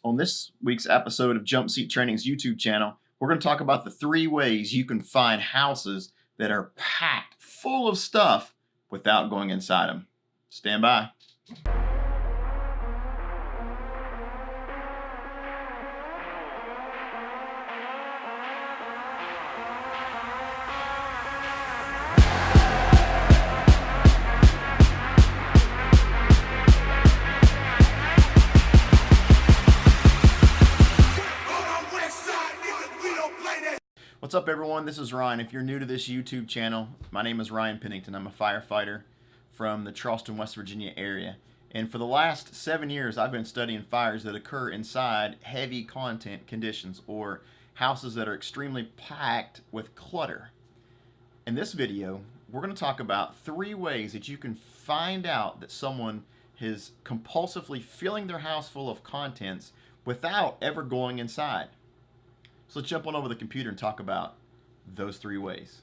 On this week's episode of Jumpseat Training's YouTube channel, we're going to talk about the 3 ways you can find houses that are packed full of stuff without going inside them. Stand by. What's up, everyone? This is Ryan. If you're new to this YouTube channel, my name is Ryan Pennington. I'm a firefighter from the Charleston, West Virginia area. And for the last 7 years, I've been studying fires that occur inside heavy content conditions or houses that are extremely packed with clutter. In this video, we're going to talk about 3 ways that you can find out that someone is compulsively filling their house full of contents without ever going inside. So let's jump on over the computer and talk about those 3 ways.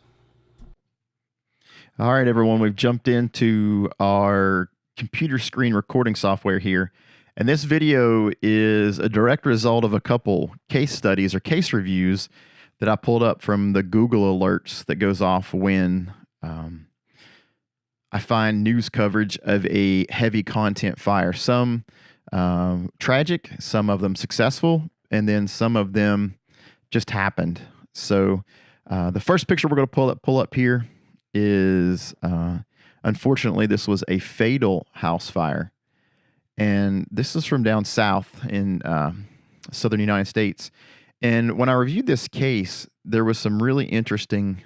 All right, everyone, we've jumped into our computer screen recording software here. And this video is a direct result of a couple case studies or case reviews that I pulled up from the Google alerts that goes off when I find news coverage of a heavy content fire. Some tragic, some of them successful, and then some of them just happened. So the first picture we're going to pull up here is, unfortunately, this was a fatal house fire. And this is from down south in southern United States. And when I reviewed this case, there was some really interesting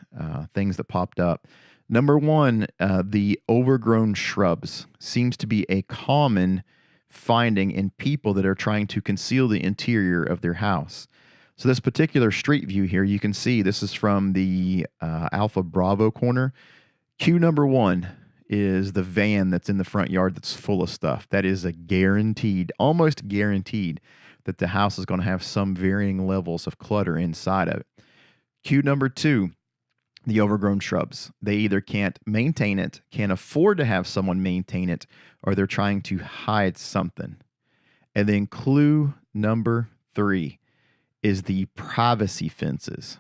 things that popped up. Number one, the overgrown shrubs seems to be a common finding in people that are trying to conceal the interior of their house. So this particular street view here, you can see this is from the Alpha Bravo corner. Cue number 1 is the van that's in the front yard that's full of stuff. That is a guaranteed, almost guaranteed, that the house is going to have some varying levels of clutter inside of it. Cue number 2, the overgrown shrubs. They either can't maintain it, can't afford to have someone maintain it, or they're trying to hide something. And then clue number 3 is the privacy fences.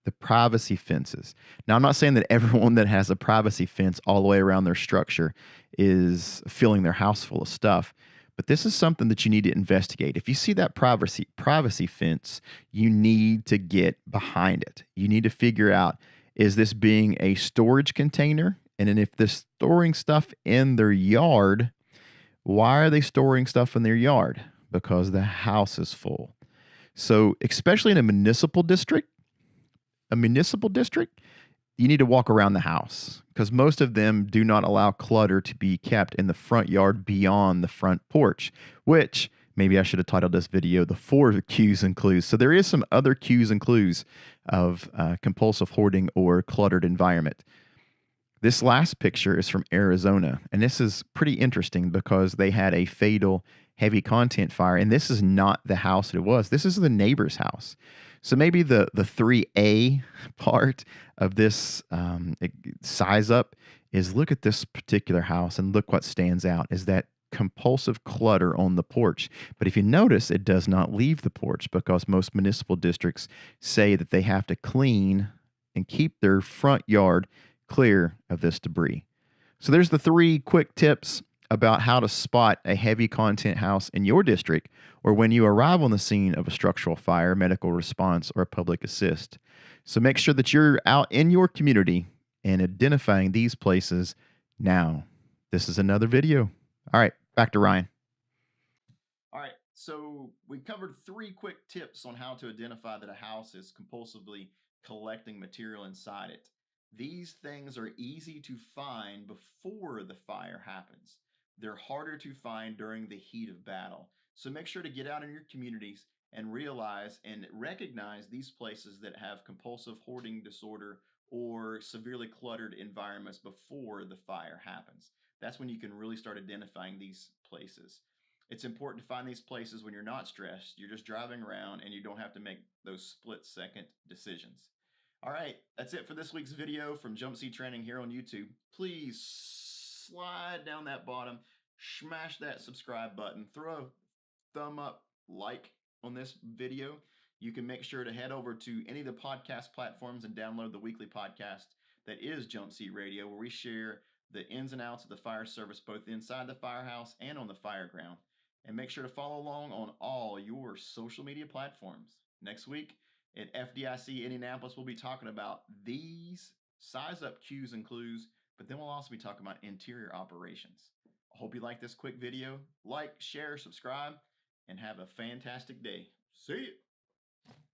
The privacy fences. Now, I'm not saying that everyone that has a privacy fence all the way around their structure is filling their house full of stuff, but this is something that you need to investigate. If you see that privacy fence, you need to get behind it. You need to figure out, is this being a storage container? And then if they're storing stuff in their yard, why are they storing stuff in their yard? Because the house is full. So especially in a municipal district, you need to walk around the house because most of them do not allow clutter to be kept in the front yard beyond the front porch, which maybe I should have titled this video the 4 cues and clues. So there is some other cues and clues of compulsive hoarding or cluttered environment. This last picture is from Arizona, and this is pretty interesting because they had a fatal heavy content fire, and this is not the house that it was. This is the neighbor's house. So maybe the 3A part of this size up is look at this particular house and look what stands out is that compulsive clutter on the porch. But if you notice, it does not leave the porch because most municipal districts say that they have to clean and keep their front yard clear of this debris. So there's the 3 quick tips about how to spot a heavy content house in your district or when you arrive on the scene of a structural fire, medical response, or public assist. So make sure that you're out in your community and identifying these places now. This is another video. All right, back to Ryan. All right, so we covered 3 quick tips on how to identify that a house is compulsively collecting material inside it. These things are easy to find before the fire happens. They're harder to find during the heat of battle. So make sure to get out in your communities and realize and recognize these places that have compulsive hoarding disorder or severely cluttered environments before the fire happens. That's when you can really start identifying these places. It's important to find these places when you're not stressed, you're just driving around, and you don't have to make those split-second decisions. All right, that's it for this week's video from Jumpseat Training here on YouTube. Please slide down that bottom, smash that subscribe button, throw a thumb up like on this video, you can make sure to head over to any of the podcast platforms and download the weekly podcast that is Jumpseat Radio, where we share the ins and outs of the fire service both inside the firehouse and on the fire ground. And make sure to follow along on all your social media platforms. Next week at FDIC Indianapolis, we'll be talking about these size up cues and clues, but then we'll also be talking about interior operations. I hope you like this quick video. Like, share, subscribe, and have a fantastic day. See you.